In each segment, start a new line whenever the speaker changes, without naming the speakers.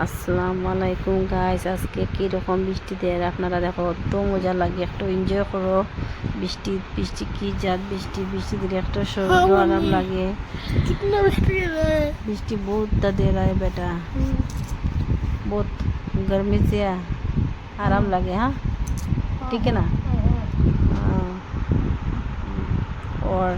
আসসালামু আলাইকুম গাইস, আজকে কীরকম বৃষ্টি দেয় আপনারা দেখো, অত মজা লাগে, একটু এনজয় করো। বৃষ্টি বৃষ্টি কি জাত বৃষ্টি, বৃষ্টি দিলে একটা শরীর আরাম লাগে। বৃষ্টি बहुत दे रहा है बेटा, बहुत गर्मी से आराम लगे। हाँ ठीक है ना। हाँ। और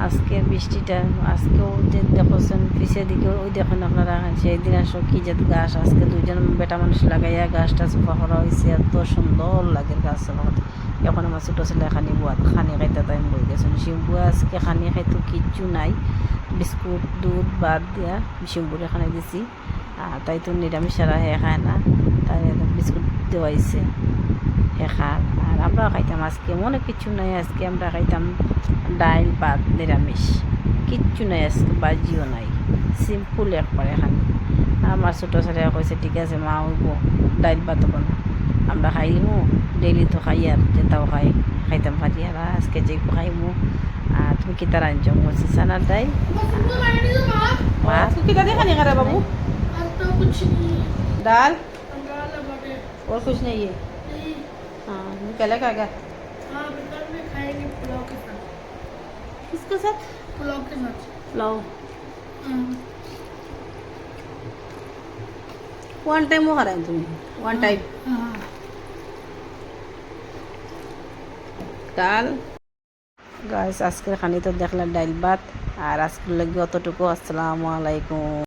আজকের বৃষ্টিটা আজকেও যে দেখছেন পিছের দিকে, ওই দেখেন আপনারা, সেই দিন আসো কি যে গাছ আজকে দুইজন বেটা মানুষ লাগাইয়া গাছটা চোফা করা হয়েছে, এত সুন্দর লাগে গাছ চোফা। এখন আমার ছোটো ছেলে খানি বুয়াত খানি খাইতে তাই বই গেছেন। শিম্বুয়া আজকে খানি খাইতো কিচ্ছু নাই, বিস্কুট দুধ বাদ দিয়া শিম্বুরে খানাই দিছি। তাই তো নিরামিষ সারা হে খায় না, তাই বিস্কুট দেওয়াইছে হে খার। আর আমরাও খাইতাম আজকে, মনে কিচ্ছু নাই, আজকে আমরা খাইতাম ডাইল ভাত নিরামিষ, কিচ্ছু নাই আজকে, বাজিও নাই, সিম্পল একবারে খানি। আমার ছোটো ছেলে কইছে ঠিক আছে মা, হইব ডাইল ভাত বানা, আমরা খাইমু, ডেইলি তো খাই আর যেটাও খাইতাম পারি। আর আজকে যে খাইমু। তুমি কি তার আনছ? বলছি সানার ডাইল
बाबू दाल और कुछ नहीं है। हाँ निकले खाएगा
खाएंगे पुलाव के साथ।
किसके साथ?
पुलाव के साथ।
पुलाव
हाँ।
वन टाइम वो खा रहे हो तुम? वन टाइम
हाँ।
दाल।
গাইস আজকের খানি তো দেখলাম ডাইল ভাত, আর আজকের লাগি অতটুকু। আসসালামু আলাইকুম।